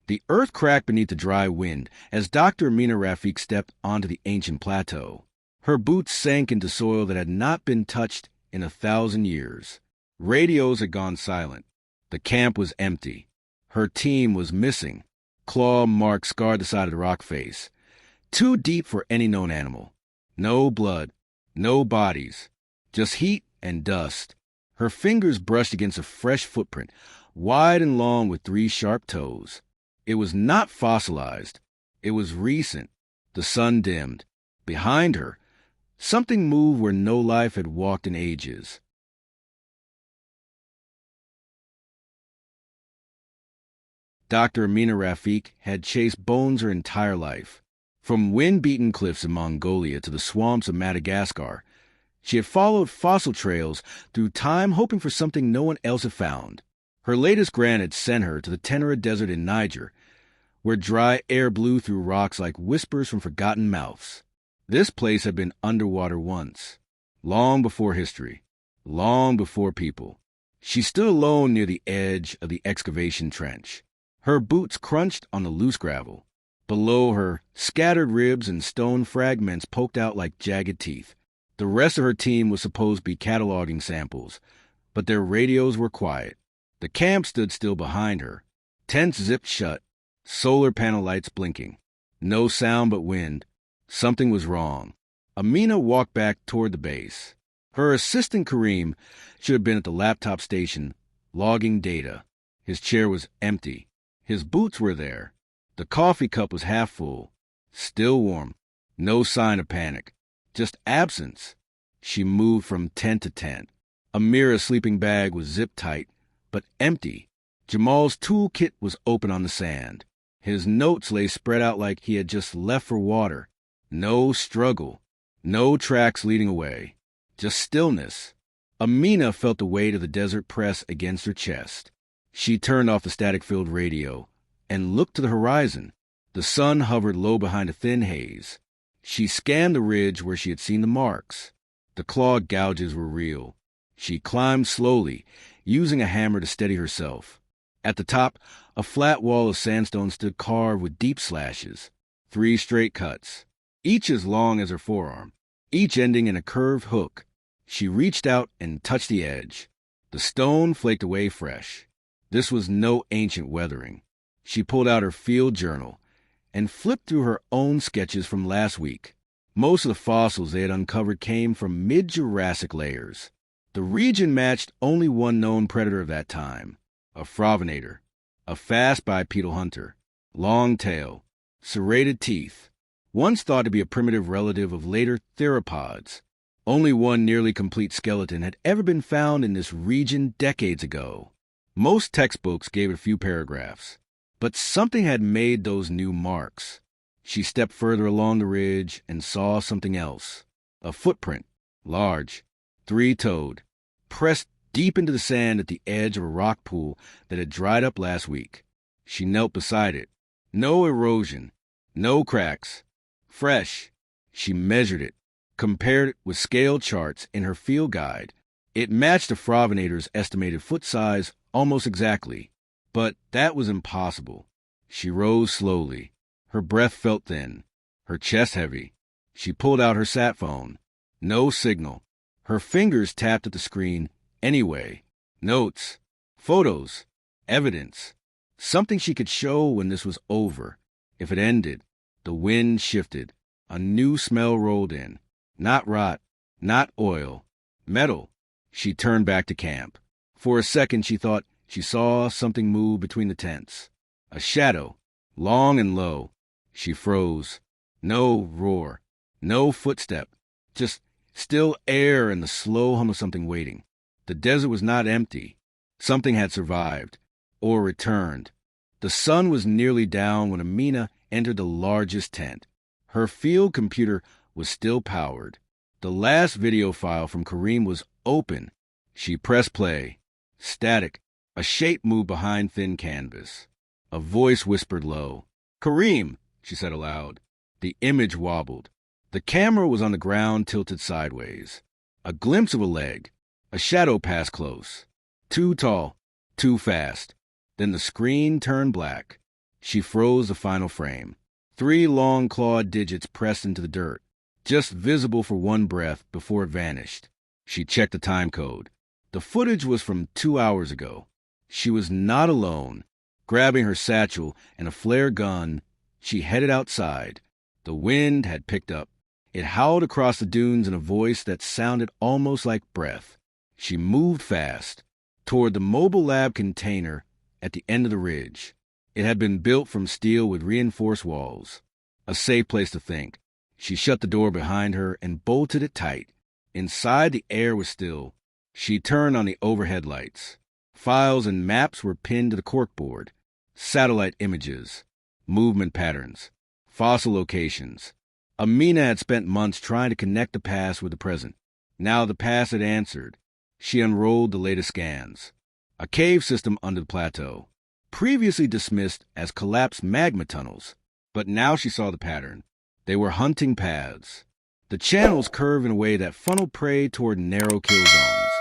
The earth cracked beneath the dry wind as Dr. Amina Rafik stepped onto the ancient plateau. Her boots sank into soil that had not been touched in 1,000 years. Radios had gone silent. The camp was empty. Her team was missing. Claw marks scarred the side of the rock face. Too deep for any known animal. No blood. No bodies. Just heat and dust. Her fingers brushed against a fresh footprint, wide and long with 3 sharp toes. It was not fossilized. It was recent. The sun dimmed. Behind her, something moved where no life had walked in ages. Dr. Amina Rafik had chased bones her entire life. From wind-beaten cliffs in Mongolia to the swamps of Madagascar, she had followed fossil trails through time hoping for something no one else had found. Her latest grant had sent her to the Tenere Desert in Niger, where dry air blew through rocks like whispers from forgotten mouths. This place had been underwater once, long before history, long before people. She stood alone near the edge of the excavation trench. Her boots crunched on the loose gravel. Below her, scattered ribs and stone fragments poked out like jagged teeth. The rest of her team was supposed to be cataloging samples, but their radios were quiet. The camp stood still behind her. Tents zipped shut, solar panel lights blinking. No sound but wind. Something was wrong. Amina walked back toward the base. Her assistant Kareem should have been at the laptop station, logging data. His chair was empty. His boots were there. The coffee cup was half full, still warm. No sign of panic, just absence. She moved from tent to tent. Amira's sleeping bag was zipped tight, but empty. Jamal's toolkit was open on the sand. His notes lay spread out like he had just left for water. No struggle, no tracks leading away, just stillness. Amina felt the weight of the desert press against her chest. She turned off the static-filled radio and looked to the horizon. The sun hovered low behind a thin haze. She scanned the ridge where she had seen the marks. The claw gouges were real. She climbed slowly, using a hammer to steady herself. At the top, a flat wall of sandstone stood carved with deep slashes. 3 straight cuts, each as long as her forearm, each ending in a curved hook. She reached out and touched the edge. The stone flaked away fresh. This was no ancient weathering. She pulled out her field journal and flipped through her own sketches from last week. Most of the fossils they had uncovered came from mid-Jurassic layers. The region matched only one known predator of that time, a frovinator, a fast bipedal hunter, long tail, serrated teeth, once thought to be a primitive relative of later theropods. Only one nearly complete skeleton had ever been found in this region decades ago. Most textbooks gave it a few paragraphs, but something had made those new marks. She stepped further along the ridge and saw something else. A footprint, large, 3-toed, pressed deep into the sand at the edge of a rock pool that had dried up last week. She knelt beside it. No erosion, no cracks. Fresh. She measured it, compared it with scale charts in her field guide. It matched the frovinator's estimated foot size almost exactly, but that was impossible. She rose slowly. Her breath felt thin, her chest heavy. She pulled out her sat phone. No signal. Her fingers tapped at the screen anyway. Notes, photos, evidence. Something she could show when this was over. If it ended. The wind shifted. A new smell rolled in. Not rot, not oil. Metal. She turned back to camp. For a second she thought she saw something move between the tents. A shadow, long and low. She froze. No roar. No footstep. Just still air and the slow hum of something waiting. The desert was not empty. Something had survived. Or returned. The sun was nearly down when Amina entered the largest tent. Her field computer was still powered. The last video file from Kareem was open. She pressed play. Static. A shape moved behind thin canvas. A voice whispered low. "Kareem," she said aloud. The image wobbled. The camera was on the ground, tilted sideways. A glimpse of a leg. A shadow passed close. Too tall. Too fast. Then the screen turned black. She froze the final frame. 3 long clawed digits pressed into the dirt, just visible for one breath before it vanished. She checked the time code. The footage was from 2 hours ago. She was not alone. Grabbing her satchel and a flare gun, she headed outside. The wind had picked up. It howled across the dunes in a voice that sounded almost like breath. She moved fast, toward the mobile lab container at the end of the ridge. It had been built from steel with reinforced walls. A safe place to think. She shut the door behind her and bolted it tight. Inside, the air was still. She turned on the overhead lights. Files and maps were pinned to the corkboard. Satellite images, movement patterns, fossil locations. Amina had spent months trying to connect the past with the present. Now the past had answered. She unrolled the latest scans. A cave system under the plateau, previously dismissed as collapsed magma tunnels. But now she saw the pattern. They were hunting paths. The channels curved in a way that funneled prey toward narrow kill zones.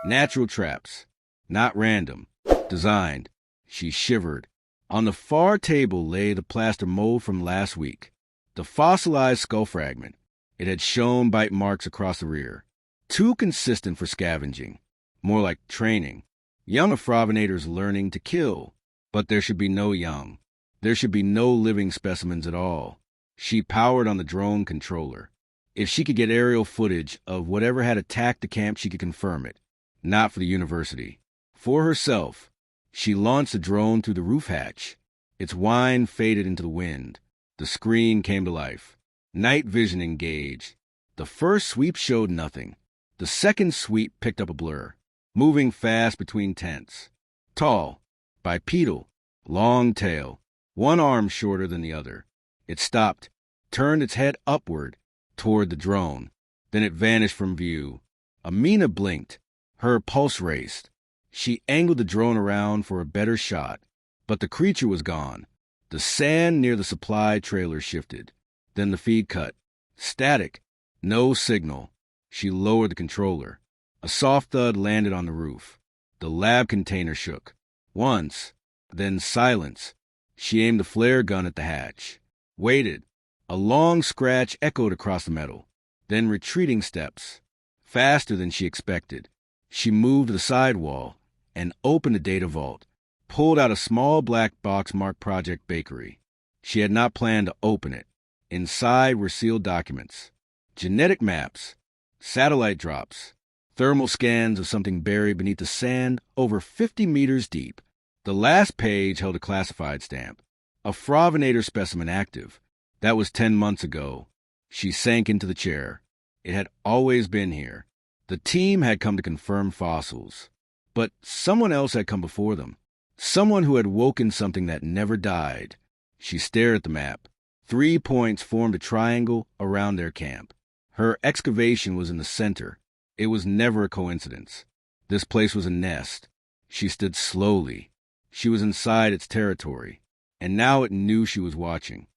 Natural traps. Not random. Designed. She shivered. On the far table lay the plaster mold from last week. The fossilized skull fragment. It had shown bite marks across the rear. Too consistent for scavenging. More like training. Young Afrovenators learning to kill. But there should be no young. There should be no living specimens at all. She powered on the drone controller. If she could get aerial footage of whatever had attacked the camp, she could confirm it. Not for the university. For herself. She launched the drone through the roof hatch. Its whine faded into the wind. The screen came to life. Night vision engaged. The first sweep showed nothing. The second sweep picked up a blur, moving fast between tents. Tall, bipedal, long tail, one arm shorter than the other. It stopped, turned its head upward toward the drone. Then it vanished from view. Amina blinked. Her pulse raced. She angled the drone around for a better shot, but the creature was gone. The sand near the supply trailer shifted. Then the feed cut. Static. No signal. She lowered the controller. A soft thud landed on the roof. The lab container shook. Once. Then silence. She aimed the flare gun at the hatch. Waited. A long scratch echoed across the metal. Then retreating steps. Faster than she expected. She moved to the sidewall and opened the data vault. Pulled out a small black box marked Project Bakery. She had not planned to open it. Inside were sealed documents. Genetic maps. Satellite drops. Thermal scans of something buried beneath the sand over 50 meters deep. The last page held a classified stamp. A Afrovenator specimen active. That was 10 months ago. She sank into the chair. It had always been here. The team had come to confirm fossils. But someone else had come before them. Someone who had woken something that never died. She stared at the map. 3 points formed a triangle around their camp. Her excavation was in the center. It was never a coincidence. This place was a nest. She stood slowly. She was inside its territory. And now it knew she was watching.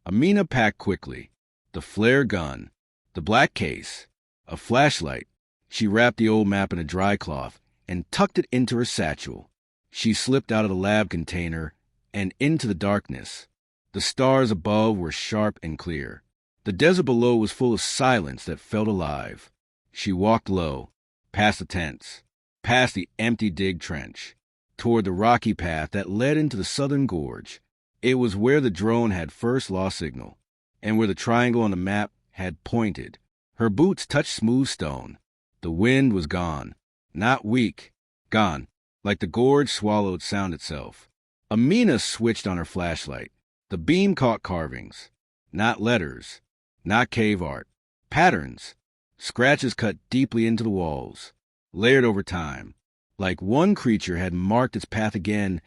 Amina packed quickly. The flare gun. The black case. A flashlight. She wrapped the old map in a dry cloth and tucked it into her satchel. She slipped out of the lab container and into the darkness. The stars above were sharp and clear. The desert below was full of silence that felt alive. She walked low, past the tents, past the empty dig trench, toward the rocky path that led into the southern gorge. It was where the drone had first lost signal, and where the triangle on the map had pointed. Her boots touched smooth stone. The wind was gone. Not weak. Gone. Like the gorge swallowed sound itself. Amina switched on her flashlight. The beam caught carvings. Not letters. Not cave art. Patterns. Scratches cut deeply into the walls. Layered over time. Like one creature had marked its path again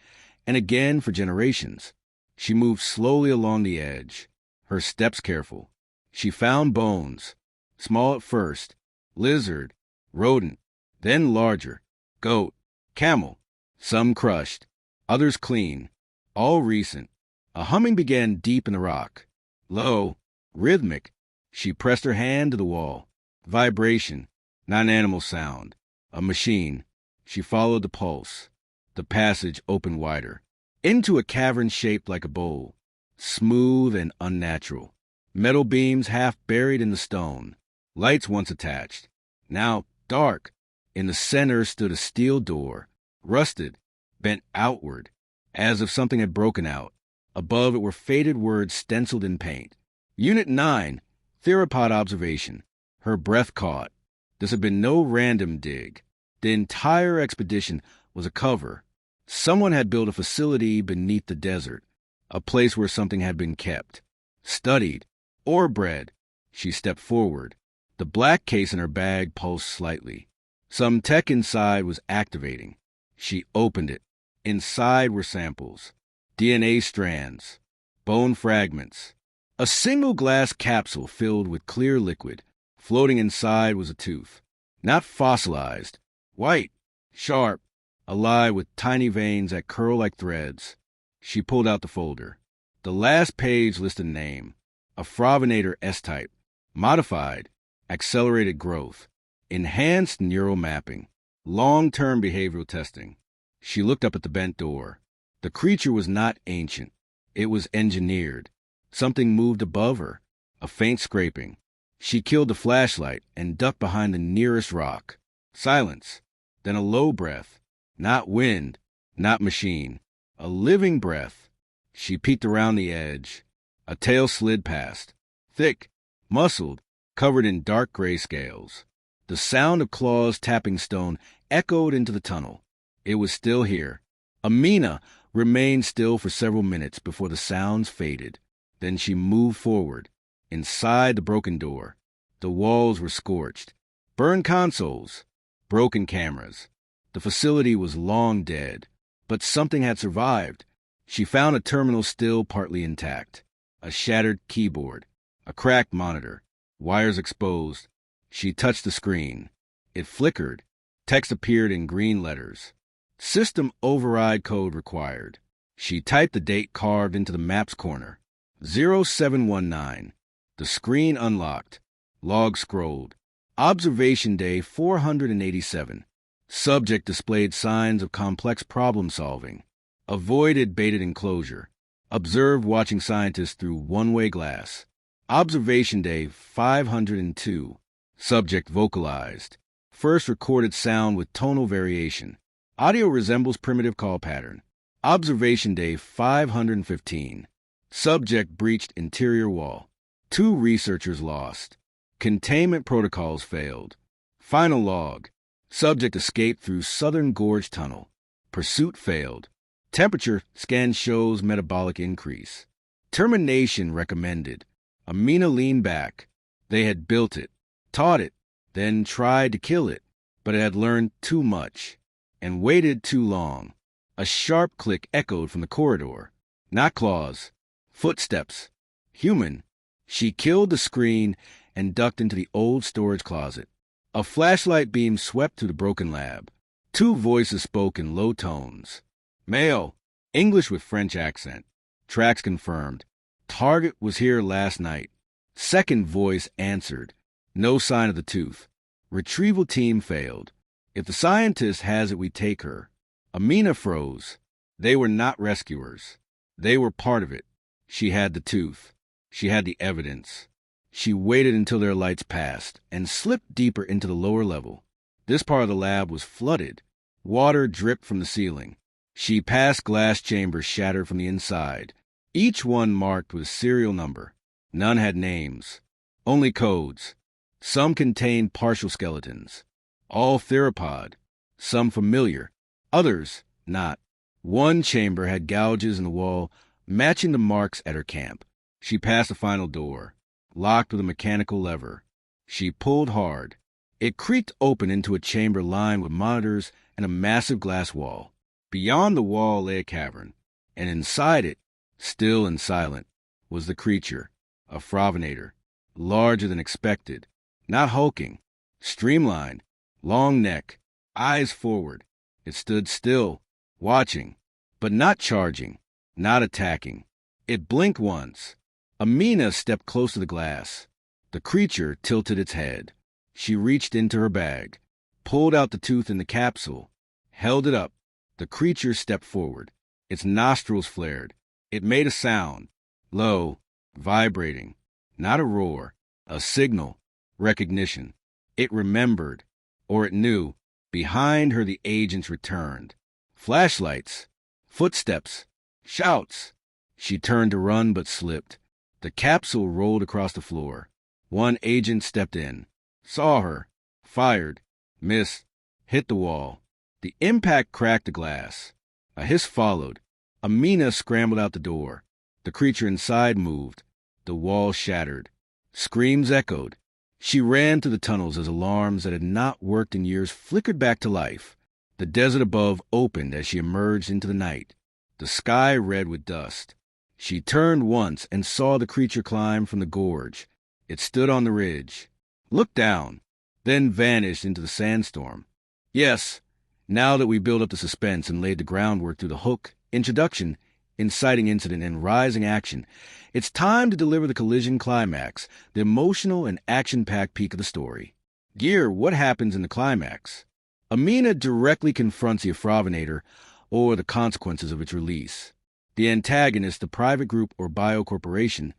and again for generations. She moved slowly along the edge. Her steps careful. She found bones. Small at first. Lizard. Rodent. Then larger. Goat. Camel. Some crushed. Others clean. All recent. A humming began deep in the rock. Low. Rhythmic. She pressed her hand to the wall. Vibration. Not an animal sound. A machine. She followed the pulse. The passage opened wider. into a cavern shaped like a bowl, smooth and unnatural. Metal beams half buried in the stone, lights once attached, now dark. In the center stood a steel door, rusted, bent outward, as if something had broken out. Above it were faded words stenciled in paint. Unit 9, Theropod Observation. Her breath caught. This had been no random dig. The entire expedition was a cover. Someone had built a facility beneath the desert, a place where something had been kept, studied, or bred. She stepped forward. The black case in her bag pulsed slightly. Some tech inside was activating. She opened it. Inside were samples, DNA strands, bone fragments. A single glass capsule filled with clear liquid. Floating inside was a tooth. Not fossilized. White, sharp, alive with tiny veins that curl like threads. She pulled out the folder. The last page listed a name. A Fravinator S-type. Modified. Accelerated growth. Enhanced neural mapping. Long-term behavioral testing. She looked up at the bent door. The creature was not ancient. It was engineered. Something moved above her. A faint scraping. She killed the flashlight and ducked behind the nearest rock. Silence. Then a low breath. Not wind. Not machine. A living breath. She peeked around the edge. A tail slid past. Thick. Muscled. Covered in dark gray scales. The sound of claws tapping stone echoed into the tunnel. It was still here. Amina remained still for several minutes before the sounds faded. Then she moved forward. Inside the broken door. The walls were scorched. Burned consoles. Broken cameras. The facility was long dead. But something had survived. She found a terminal still partly intact. A shattered keyboard. A cracked monitor. Wires exposed. She touched the screen. It flickered. Text appeared in green letters. System override code required. She typed the date carved into the map's corner. 0719. The screen unlocked. Log scrolled. Observation day 487. Subject displayed signs of complex problem solving. Avoided baited enclosure. Observed watching scientists through one-way glass. Observation day 502. Subject vocalized. First recorded sound with tonal variation. Audio resembles primitive call pattern. Observation day 515. Subject breached interior wall. 2 researchers lost. Containment protocols failed. Final log. Subject escaped through Southern Gorge Tunnel. Pursuit failed. Temperature scan shows metabolic increase. Termination recommended. Amina leaned back. They had built it, taught it, then tried to kill it, but it had learned too much and waited too long. A sharp click echoed from the corridor. Not claws. Footsteps. Human. She killed the screen and ducked into the old storage closet. A flashlight beam swept through the broken lab. 2 voices spoke in low tones. Male. English with French accent. Tracks confirmed. Target was here last night. Second voice answered. No sign of the tooth. Retrieval team failed. If the scientist has it, we take her. Amina froze. They were not rescuers. They were part of it. She had the tooth. She had the evidence. She waited until their lights passed and slipped deeper into the lower level. This part of the lab was flooded. Water dripped from the ceiling. She passed glass chambers shattered from the inside, each one marked with a serial number. None had names, only codes. Some contained partial skeletons, all theropod, some familiar, others not. One chamber had gouges in the wall matching the marks at her camp. She passed the final door, locked with a mechanical lever. She pulled hard. It creaked open into a chamber lined with monitors and a massive glass wall. Beyond the wall lay a cavern, and inside it, still and silent, was the creature, a Fravinator, larger than expected, not hulking, streamlined, long neck, eyes forward. It stood still, watching, but not charging, not attacking. It blinked once. Amina stepped close to the glass. The creature tilted its head. She reached into her bag, pulled out the tooth in the capsule, held it up. The creature stepped forward. Its nostrils flared. It made a sound, low, vibrating, not a roar, a signal, recognition. It remembered, or it knew. Behind her the agents returned. Flashlights, footsteps, shouts. She turned to run but slipped. The capsule rolled across the floor. One agent stepped in, saw her, fired, missed, hit the wall. The impact cracked the glass. A hiss followed. Amina scrambled out the door. The creature inside moved. The wall shattered. Screams echoed. She ran to the tunnels as alarms that had not worked in years flickered back to life. The desert above opened as she emerged into the night, the sky red with dust. She turned once and saw the creature climb from the gorge. It stood on the ridge, looked down, then vanished into the sandstorm. Yes, now that we built up the suspense and laid the groundwork through the hook, introduction, inciting incident, and rising action, it's time to deliver the collision climax, the emotional and action-packed peak of the story. Gear, what happens in the climax? Amina directly confronts the Afravinator or the consequences of its release. The antagonist, the private group or biocorporation,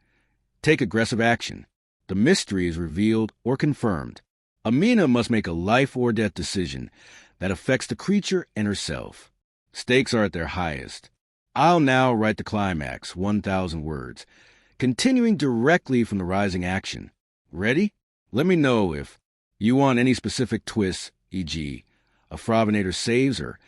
take aggressive action. The mystery is revealed or confirmed. Amina must make a life-or-death decision that affects the creature and herself. Stakes are at their highest. I'll now write the climax, 1,000 words, continuing directly from the rising action. Ready? Let me know if you want any specific twists, e.g., Afravinator saves her,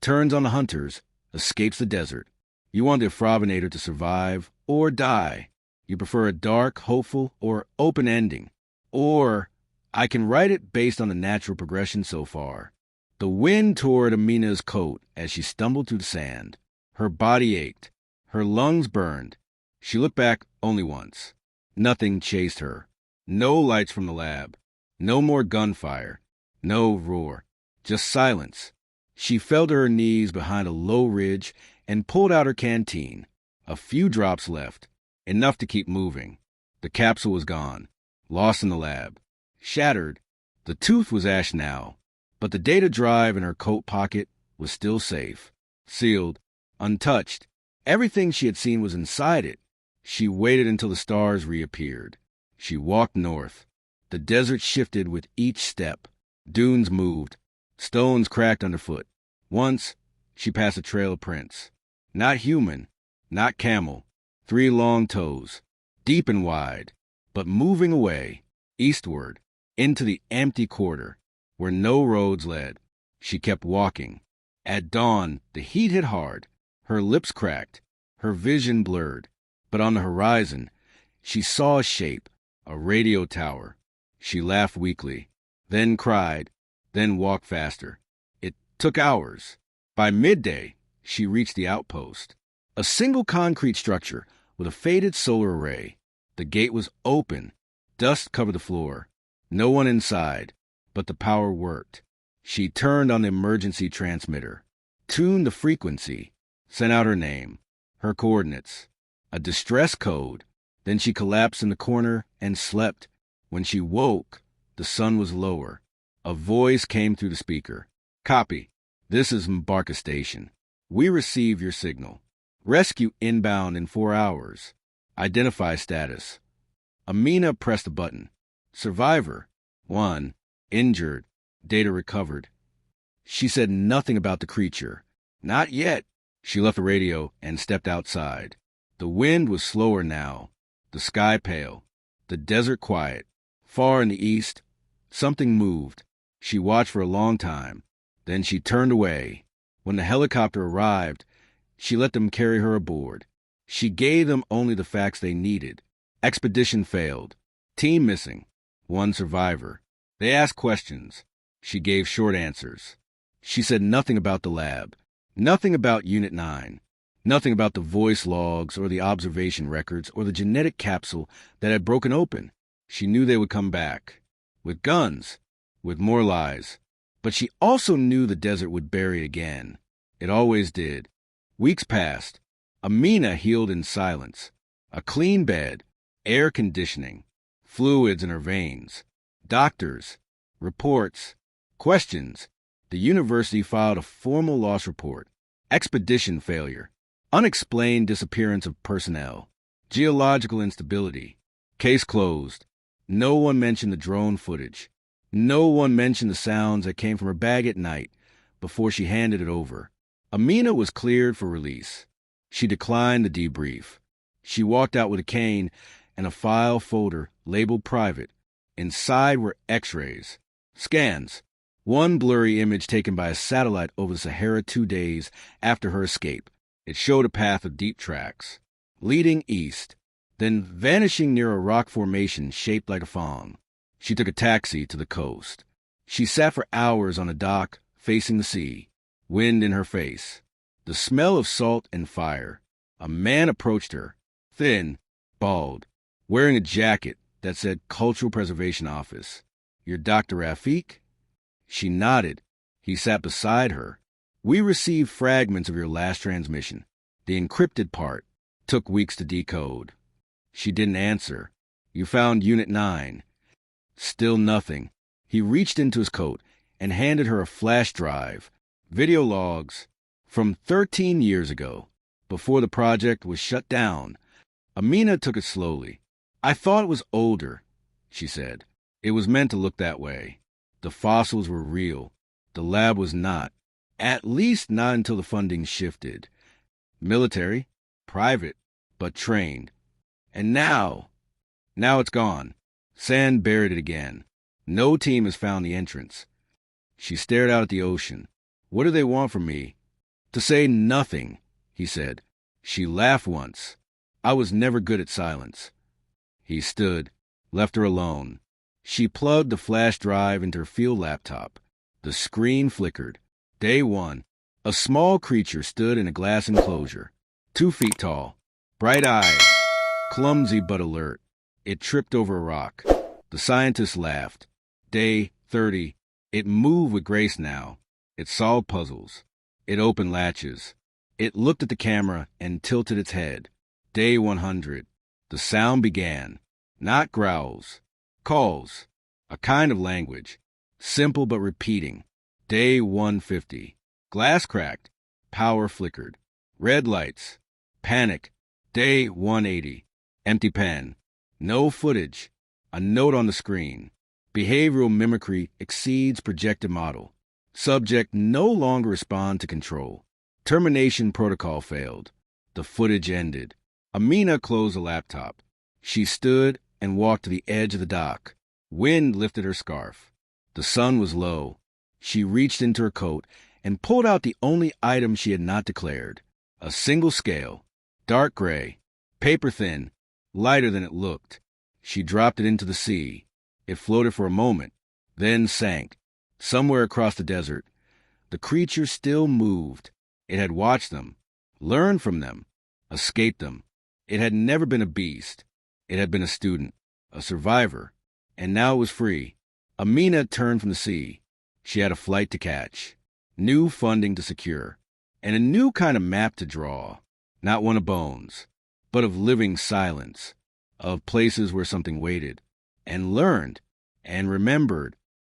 turns on the hunters, escapes the desert. You want the Afravinator to survive or die. You prefer a dark, hopeful, or open ending. Or I can write it based on the natural progression so far. The wind tore at Amina's coat as she stumbled through the sand. Her body ached. Her lungs burned. She looked back only once. Nothing chased her. No lights from the lab. No more gunfire. No roar. Just silence. She fell to her knees behind a low ridge and pulled out her canteen. A few drops left. Enough to keep moving. The capsule was gone. Lost in the lab. Shattered. The tooth was ash now. But the data drive in her coat pocket was still safe. Sealed. Untouched. Everything she had seen was inside it. She waited until the stars reappeared. She walked north. The desert shifted with each step. Dunes moved. Stones cracked underfoot. Once, she passed a trail of prints. Not human, not camel. 3 long toes, deep and wide, but moving away, eastward, into the empty quarter, where no roads led. She kept walking. At dawn, the heat hit hard. Her lips cracked, her vision blurred. But on the horizon, she saw a shape, a radio tower. She laughed weakly, then cried, then walked faster. It took hours. By midday, she reached the outpost. A single concrete structure with a faded solar array. The gate was open. Dust covered the floor. No one inside, but the power worked. She turned on the emergency transmitter, tuned the frequency, sent out her name, her coordinates, a distress code. Then she collapsed in the corner and slept. When she woke, the sun was lower. A voice came through the speaker. Copy. This is Mbarka Station. We receive your signal. Rescue inbound in 4 hours. Identify status. Amina pressed a button. Survivor. 1. Injured. Data recovered. She said nothing about the creature. Not yet. She left the radio and stepped outside. The wind was slower now. The sky pale. The desert quiet. Far in the east, something moved. She watched for a long time. Then she turned away. When the helicopter arrived, she let them carry her aboard. She gave them only the facts they needed. Expedition failed. Team missing. 1 survivor. They asked questions. She gave short answers. She said nothing about the lab. Nothing about Unit 9. Nothing about the voice logs or the observation records or the genetic capsule that had broken open. She knew they would come back. With guns. With more lies. But she also knew the desert would bury again. It always did. Weeks passed. Amina healed in silence. A clean bed. Air conditioning. Fluids in her veins. Doctors. Reports. Questions. The university filed a formal loss report. Expedition failure. Unexplained disappearance of personnel. Geological instability. Case closed. No one mentioned the drone footage. No one mentioned the sounds that came from her bag at night before she handed it over. Amina was cleared for release. She declined the debrief. She walked out with a cane and a file folder labeled private. Inside were x-rays, scans, one blurry image taken by a satellite over the Sahara 2 days after her escape. It showed a path of deep tracks, leading east, then vanishing near a rock formation shaped like a fawn. She took a taxi to the coast. She sat for hours on a dock facing the sea, wind in her face, the smell of salt and fire. A man approached her, thin, bald, wearing a jacket that said Cultural Preservation Office. "You're Dr. Rafik?" She nodded. He sat beside her. "We received fragments of your last transmission. The encrypted part took weeks to decode." She didn't answer. "You found Unit 9. Still nothing. He reached into his coat and handed her a flash drive, video logs from 13 years ago, before the project was shut down. Amina took it slowly. "I thought it was older," she said. "It was meant to look that way. The fossils were real. The lab was not. At least not until the funding shifted. Military, private, but trained. And now it's gone. Sand buried it again. No team has found the entrance." She stared out at the ocean. "What do they want from me?" "To say nothing," he said. She laughed once. "I was never good at silence." He stood, left her alone. She plugged the flash drive into her field laptop. The screen flickered. Day 1. A small creature stood in a glass enclosure, 2 feet tall, bright eyes, clumsy but alert. It tripped over a rock. The scientists laughed. Day 30. It moved with grace now. It solved puzzles. It opened latches. It looked at the camera and tilted its head. Day 100. The sound began. Not growls. Calls. A kind of language. Simple but repeating. Day 150. Glass cracked. Power flickered. Red lights. Panic. Day 180. Empty pen. No footage. A note on the screen. Behavioral mimicry exceeds projected model. Subject no longer respond to control. Termination protocol failed. The footage ended. Amina closed the laptop. She stood and walked to the edge of the dock. Wind lifted her scarf. The sun was low. She reached into her coat and pulled out the only item she had not declared. A single scale. Dark gray. Paper thin. Lighter than it looked. She dropped it into the sea. It floated for a moment, then sank. Somewhere across the desert, the creature still moved. It had watched them, learned from them, escaped them. It had never been a beast. It had been a student, a survivor, and now it was free. Amina turned from the sea. She had a flight to catch, new funding to secure, and a new kind of map to draw, not one of bones, but of living silence, of places where something waited, and learned, and remembered,